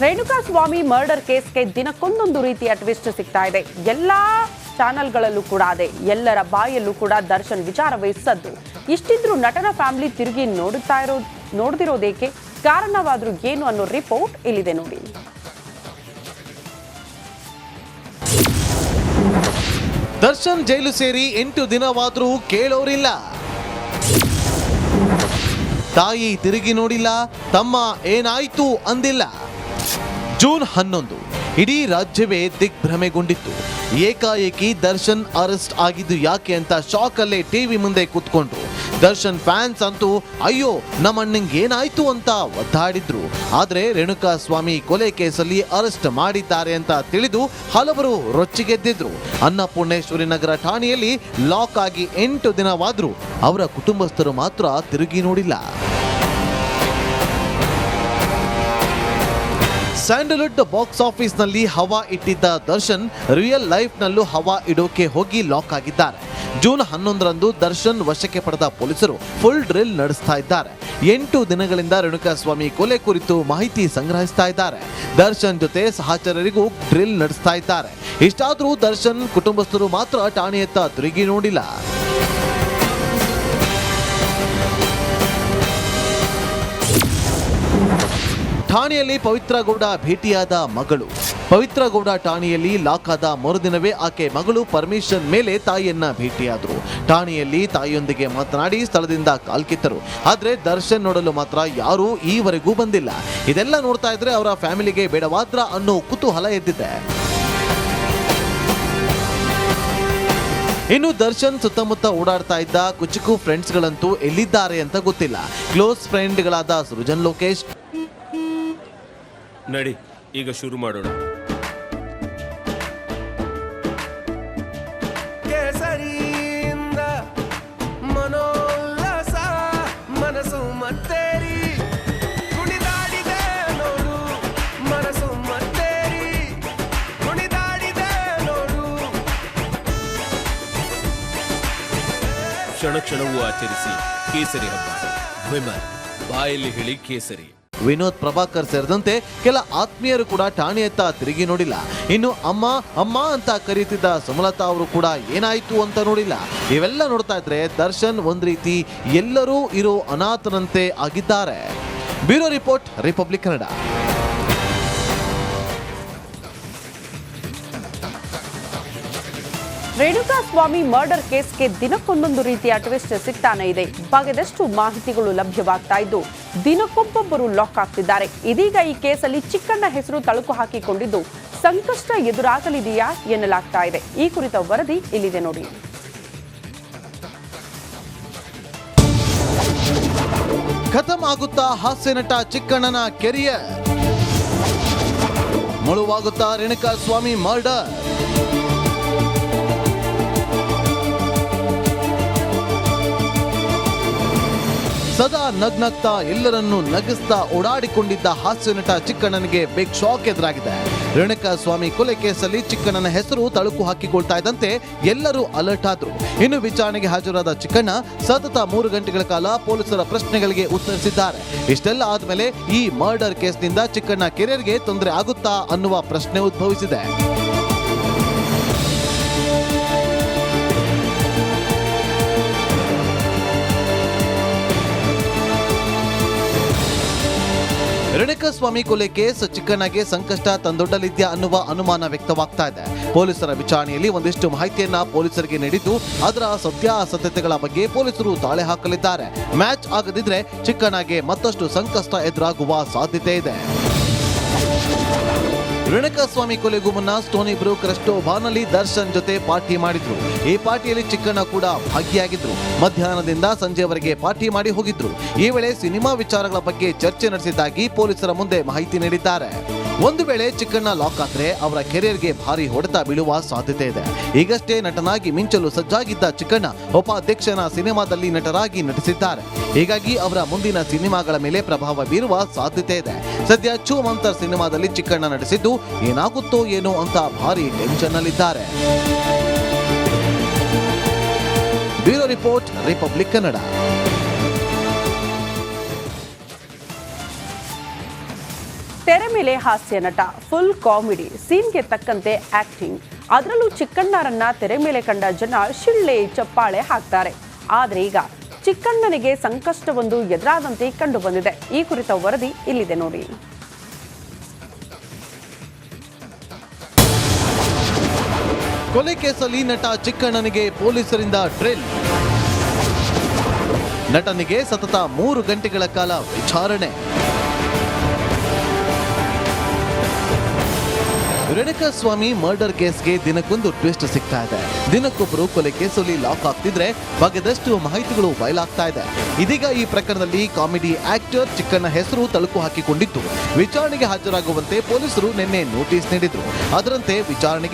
Renukaswamy murder ಕೇಸ್ಗೆ ದಿನಕ್ಕೊಂದೊಂದು ರೀತಿಯ ಟ್ವಿಸ್ಟ್ ಸಿಗ್ತಾ ಇದೆ. ಎಲ್ಲಾ ಚಾನೆಲ್ಗಳಲ್ಲೂ ಕೂಡ ಅದೇ, ಎಲ್ಲರ ಬಾಯಲ್ಲೂ ಕೂಡ ದರ್ಶನ್ ವಿಚಾರವೇ ಸದ್ದು. ಇಷ್ಟಿದ್ರೂ ನಟನ ಫ್ಯಾಮಿಲಿ ತಿರುಗಿ ನೋಡ್ದಿರೋದೇಕೆ, ಕಾರಣವಾದ್ರೂ ಏನು ಅನ್ನೋ ರಿಪೋರ್ಟ್ ಇಲ್ಲಿದೆ ನೋಡಿ. ದರ್ಶನ್ ಜೈಲು ಸೇರಿ 8 ದಿನವಾದ್ರೂ ಕೇಳೋರಿಲ್ಲ. ತಾಯಿ ತಿರುಗಿ ನೋಡಿಲ್ಲ, ತಮ್ಮ ಏನಾಯ್ತು ಅಂದಿಲ್ಲ. ಜೂನ್ 11 ಇಡೀ ರಾಜ್ಯವೇ ದಿಗ್ಭ್ರಮೆಗೊಂಡಿತ್ತು. ಏಕಾಏಕಿ ದರ್ಶನ್ ಅರೆಸ್ಟ್ ಆಗಿದ್ದು ಯಾಕೆ ಅಂತ ಶಾಕ್ ಅಲ್ಲೇ ಟಿವಿ ಮುಂದೆ ಕೂತ್ಕೊಂಡ್ರು. ದರ್ಶನ್ ಫ್ಯಾನ್ಸ್ ಅಂತೂ ಅಯ್ಯೋ ನಮ್ಮಣ್ಣಂಗೆ ಏನಾಯ್ತು ಅಂತ ಒದ್ದಾಡಿದ್ರು. ಆದ್ರೆ ರೇಣುಕಾಸ್ವಾಮಿ ಕೊಲೆ ಕೇಸಲ್ಲಿ ಅರೆಸ್ಟ್ ಮಾಡಿದ್ದಾರೆ ಅಂತ ತಿಳಿದು ಹಲವರು ರೊಚ್ಚಿಗೆದ್ದಿದ್ರು. ಅನ್ನಪೂರ್ಣೇಶ್ವರಿ ನಗರ ಠಾಣೆಯಲ್ಲಿ ಲಾಕ್ ಆಗಿ 8 ದಿನವಾದ್ರೂ ಅವರ ಕುಟುಂಬಸ್ಥರು ಮಾತ್ರ ತಿರುಗಿ ನೋಡಿಲ್ಲ. ಸ್ಯಾಂಡಲ್ವುಡ್ ಬಾಕ್ಸ್ ಆಫೀಸ್ ನಲ್ಲಿ ಹವಾ ಇಟ್ಟಿದ್ದ ದರ್ಶನ್ ರಿಯಲ್ ಲೈಫ್ ನಲ್ಲೂ ಹವಾ ಇಡೋಕೆ ಹೋಗಿ ಲಾಕ್ ಆಗಿದ್ದಾರೆ. ಜೂನ್ 11ರಂದು ದರ್ಶನ್ ವಶಕ್ಕೆ ಪಡೆದ ಪೊಲೀಸರು ಫುಲ್ ಡ್ರಿಲ್ ನಡೆಸ್ತಾ ಇದ್ದಾರೆ. 8 ದಿನಗಳಿಂದ ರೇಣುಕಾಸ್ವಾಮಿ ಕೊಲೆ ಕುರಿತು ಮಾಹಿತಿ ಸಂಗ್ರಹಿಸ್ತಾ ಇದ್ದಾರೆ. ದರ್ಶನ್ ಜೊತೆ ಸಹಚರರಿಗೂ ಡ್ರಿಲ್ ನಡೆಸ್ತಾ ಇದ್ದಾರೆ. ಇಷ್ಟಾದ್ರೂ ದರ್ಶನ್ ಕುಟುಂಬಸ್ಥರು ಮಾತ್ರ ಠಾಣೆಯತ್ತ ತಿರುಗಿ ನೋಡಿಲ್ಲ. ಠಾಣೆಯಲ್ಲಿ ಪವಿತ್ರ ಗೌಡ ಭೇಟಿಯಾದ ಮಗಳು. ಪವಿತ್ರ ಗೌಡ ಠಾಣೆಯಲ್ಲಿ ಲಾಕ್ ಆದ ಮರುದಿನವೇ ಆಕೆ ಮಗಳು ಪರ್ಮಿಷನ್ ಮೇಲೆ ತಾಯಿಯನ್ನ ಭೇಟಿಯಾದರು. ಠಾಣೆಯಲ್ಲಿ ತಾಯಿಯೊಂದಿಗೆ ಮಾತನಾಡಿ ಸ್ಥಳದಿಂದ ಕಾಲ್ಕಿತ್ತರು. ಆದ್ರೆ ದರ್ಶನ್ ನೋಡಲು ಮಾತ್ರ ಯಾರೂ ಈವರೆಗೂ ಬಂದಿಲ್ಲ. ಇದೆಲ್ಲ ನೋಡ್ತಾ ಇದ್ರೆ ಅವರ ಫ್ಯಾಮಿಲಿಗೆ ಬೇಡವಾದ್ರ ಅನ್ನೋ ಕುತೂಹಲ ಎದ್ದಿದೆ. ಇನ್ನು ದರ್ಶನ್ ಸುತ್ತಮುತ್ತ ಓಡಾಡ್ತಾ ಇದ್ದ ಕುಚುಕು ಫ್ರೆಂಡ್ಸ್ಗಳಂತೂ ಎಲ್ಲಿದ್ದಾರೆ ಅಂತ ಗೊತ್ತಿಲ್ಲ. ಕ್ಲೋಸ್ ಫ್ರೆಂಡ್ಗಳಾದ ಸೃಜನ್ ಲೋಕೇಶ್, ನಡಿ ಈಗ ಶುರು ಮಾಡೋಣ. ಕೇಸರಿಯಿಂದ ಮನೋಲ್ಲಾಸ ಮನಸ್ಸು ಮತ್ತೇರಿ ಕುಣಿದಾಡಿದೆ ನೋಡು, ಮನಸ್ಸು ಮತ್ತೇರಿ ಕುಣಿದಾಡಿದೆ ನೋಡು. ಕ್ಷಣ ಕ್ಷಣವೂ ಆಚರಿಸಿ ಕೇಸರಿ ಹಬ್ಬ. ವಿಮಲ್ ಬಾಯಲ್ಲಿ ಹೇಳಿ ಕೇಸರಿ. ವಿನೋದ್ ಪ್ರಭಾಕರ್ ಸೇರಿದಂತೆ ಕೆಲ ಆತ್ಮೀಯರು ಕೂಡ ಠಾಣೆಯತ್ತ ತಿರುಗಿ ನೋಡಿಲ್ಲ. ಇನ್ನು ಅಮ್ಮ ಅಮ್ಮ ಅಂತ ಕರೀತಿದ್ದ ಸುಮಲತಾ ಅವರು ಕೂಡ ಏನಾಯ್ತು ಅಂತ ನೋಡಿಲ್ಲ. ಇವೆಲ್ಲ ನೋಡ್ತಾ ಇದ್ರೆ ದರ್ಶನ್ ಒಂದ್ ರೀತಿ ಎಲ್ಲರೂ ಇರೋ ಅನಾಥರಂತೆ ಆಗಿದ್ದಾರೆ. Bureau report, republic Kannada. Renukaswamy murder ಕೇಸ್ಗೆ ದಿನಕ್ಕೊಂದೊಂದು ರೀತಿಯ ಟ್ವಿಸ್ಟ್ ಸಿಗ್ತಾನೆ ಇದೆ. ಬಗೆದಷ್ಟು ಮಾಹಿತಿಗಳು ಲಭ್ಯವಾಗ್ತಾ ಇದ್ದು ದಿನಕ್ಕೊಬ್ಬೊಬ್ಬರು ಲಾಕ್ ಆಗ್ತಿದ್ದಾರೆ. ಇದೀಗ ಈ ಕೇಸಲ್ಲಿ ಚಿಕ್ಕಣ್ಣ ಹೆಸರು ತಳುಕು ಹಾಕಿಕೊಂಡಿದ್ದು ಸಂಕಷ್ಟ ಎದುರಾಗಲಿದೆಯಾ ಎನ್ನಲಾಗ್ತಾ ಇದೆ. ಈ ಕುರಿತ ವರದಿ ಇಲ್ಲಿದೆ ನೋಡಿ. ಖತಮ್ ಆಗುತ್ತಾ ಹಾಸ್ಯ ನಟ ಚಿಕ್ಕಣ್ಣನ ಕೆರಿಯರ್, ಮುಳುವಾಗುತ್ತಾ ರೇಣುಕಾಸ್ವಾಮಿ ಮರ್ಡರ್. ಸದಾ ನಗ್ನಗ್ತಾ ಎಲ್ಲರನ್ನೂ ನಗಿಸ್ತಾ ಓಡಾಡಿಕೊಂಡಿದ್ದ ಹಾಸ್ಯ ನಟ ಚಿಕ್ಕಣ್ಣನಿಗೆ ಬಿಗ್ ಶಾಕ್ ಎದುರಾಗಿದೆ. ರೇಣುಕಾಸ್ವಾಮಿ ಕೊಲೆ ಕೇಸಲ್ಲಿ ಚಿಕ್ಕಣ್ಣನ ಹೆಸರು ತಳುಕು ಹಾಕಿಕೊಳ್ತಾ ಇದ್ದಂತೆ ಎಲ್ಲರೂ ಅಲರ್ಟ್ ಆದ್ರು. ಇನ್ನು ವಿಚಾರಣೆಗೆ ಹಾಜರಾದ ಚಿಕ್ಕಣ್ಣ ಸತತ 3 ಗಂಟೆಗಳ ಕಾಲ ಪೊಲೀಸರ ಪ್ರಶ್ನೆಗಳಿಗೆ ಉತ್ತರಿಸಿದ್ದಾರೆ. ಇಷ್ಟೆಲ್ಲ ಆದ್ಮೇಲೆ ಈ ಮರ್ಡರ್ ಕೇಸ್ನಿಂದ ಚಿಕ್ಕಣ್ಣ ಕೆರಿಯರ್ಗೆ ತೊಂದರೆ ಆಗುತ್ತಾ ಅನ್ನುವ ಪ್ರಶ್ನೆ ಉದ್ಭವಿಸಿದೆ. ರೇಣುಕಾಸ್ವಾಮಿ ಕೊಲೆ ಕೇಸ್ ಚಿಕ್ಕಣ್ಣಗೆ ಸಂಕಷ್ಟ ತಂದೊಡ್ಡಲಿದ್ಯಾ ಅನ್ನುವ ಅನುಮಾನ ವ್ಯಕ್ತವಾಗ್ತಾ ಇದೆ. ಪೊಲೀಸರ ವಿಚಾರಣೆಯಲ್ಲಿ ಒಂದಿಷ್ಟು ಮಾಹಿತಿಯನ್ನ ಪೊಲೀಸರಿಗೆ ನೀಡಿದ್ದು ಅದರ ಸತ್ಯಾಸತ್ಯತೆಗಳ ಬಗ್ಗೆ ಪೊಲೀಸರು ತಾಳೆ ಹಾಕಲಿದ್ದಾರೆ. ಮ್ಯಾಚ್ ಆಗದಿದ್ರೆ ಚಿಕ್ಕಣ್ಣಗೆ ಮತ್ತಷ್ಟು ಸಂಕಷ್ಟ ಎದುರಾಗುವ ಸಾಧ್ಯತೆ ಇದೆ. ರೇಣುಕಾಸ್ವಾಮಿ ಕೊಲೆಗೂ ಮುನ್ನ ಸ್ಟೋನಿ ಬ್ರೂಕ್ ರೆಸ್ಟೋ ಬಾರ್ನಲ್ಲಿ ದರ್ಶನ್ ಜೊತೆ ಪಾರ್ಟಿ ಮಾಡಿದ್ರು. ಈ ಪಾರ್ಟಿಯಲ್ಲಿ ಚಿಕ್ಕಣ್ಣ ಕೂಡ ಭಾಗಿಯಾಗಿದ್ರು. ಮಧ್ಯಾಹ್ನದಿಂದ ಸಂಜೆವರೆಗೆ ಪಾರ್ಟಿ ಮಾಡಿ ಹೋಗಿದ್ರು. ಈ ವೇಳೆ ಸಿನಿಮಾ ವಿಚಾರಗಳ ಬಗ್ಗೆ ಚರ್ಚೆ ನಡೆಸಿದ್ದಾಗಿ ಪೊಲೀಸರ ಮುಂದೆ ಮಾಹಿತಿ ನೀಡಿದ್ದಾರೆ. ಒಂದು ವೇಳೆ ಚಿಕ್ಕಣ್ಣ ಲಾಕ್ ಆದ್ರೆ ಅವರ ಕೆರಿಯರ್ಗೆ ಭಾರಿ ಹೊಡೆತ ಬೀಳುವ ಸಾಧ್ಯತೆ ಇದೆ. ಈಗಷ್ಟೇ ನಟನಾಗಿ ಮಿಂಚಲು ಸಜ್ಜಾಗಿದ್ದ ಚಿಕ್ಕಣ್ಣ ಉಪಾಧ್ಯಕ್ಷನ ಸಿನಿಮಾದಲ್ಲಿ ನಟರಾಗಿ ನಟಿಸಿದ್ದಾರೆ. ಹೀಗಾಗಿ ಅವರ ಮುಂದಿನ ಸಿನಿಮಾಗಳ ಮೇಲೆ ಪ್ರಭಾವ ಬೀರುವ ಸಾಧ್ಯತೆ ಇದೆ. ಸದ್ಯ ಛೂ ಮಂತರ್ ಸಿನಿಮಾದಲ್ಲಿ ಚಿಕ್ಕಣ್ಣ ನಟಿಸಿದ್ದು ಏನಾಗುತ್ತೋ ಏನೋ ಅಂತ ಭಾರಿ ಟೆನ್ಷನ್ ನಲ್ಲಿದ್ದಾರೆ. Bureau report, republic Kannada. ತೆರೆ ಮೇಲೆ ಹಾಸ್ಯ ನಟ, ಫುಲ್ ಕಾಮಿಡಿ, ಸೀನ್ಗೆ ತಕ್ಕಂತೆ ಆಕ್ಟಿಂಗ್. ಅದರಲ್ಲೂ ಚಿಕ್ಕಣ್ಣರನ್ನ ತೆರೆ ಮೇಲೆ ಕಂಡ ಜನ ಶಿಳ್ಳೆ ಚಪ್ಪಾಳೆ ಹಾಕ್ತಾರೆ. ಆದ್ರೆ ಈಗ ಚಿಕ್ಕಣ್ಣನಿಗೆ ಸಂಕಷ್ಟವೊಂದು ಎದುರಾದಂತೆ ಕಂಡು ಬಂದಿದೆ. ಈ ಕುರಿತ ವರದಿ ಇಲ್ಲಿದೆ ನೋಡಿ. ಕೊಲೆ ಕೇಸಲ್ಲಿ ನಟ ಚಿಕ್ಕಣ್ಣನಿಗೆ ಪೊಲೀಸರಿಂದ ಡ್ರಿಲ್. ನಟನಿಗೆ ಸತತ 3 ಗಂಟೆಗಳ ಕಾಲ ವಿಚಾರಣೆ. ರೇಣುಕಾಸ್ವಾಮಿ ಮರ್ಡರ್ ಕೇಸ್ಗೆ ದಿನಕ್ಕೊಂದು ಟ್ವಿಸ್ಟ್ ಸಿಗ್ತಾ ಇದೆ. ದಿನಕ್ಕೊಬ್ಬರು ಕೊಲೆ ಕೇಸಲ್ಲಿ ಲಾಕ್ ಆಗ್ತಿದ್ರೆ ಬಗೆದಷ್ಟು ಮಾಹಿತಿಗಳು ಬಯಲಾಗ್ತಾ ಇದೆ. ಇದೀಗ ಈ ಪ್ರಕರಣದಲ್ಲಿ ಕಾಮಿಡಿ ಆಕ್ಟರ್ ಚಿಕ್ಕಣ್ಣ ಹೆಸರು ತಳುಕು ಹಾಕಿಕೊಂಡಿದ್ದು, ವಿಚಾರಣೆಗೆ ಹಾಜರಾಗುವಂತೆ ಪೊಲೀಸರು ನಿನ್ನೆ ನೋಟಿಸ್ ನೀಡಿದ್ರು. ಅದರಂತೆ ವಿಚಾರಣೆಗೆ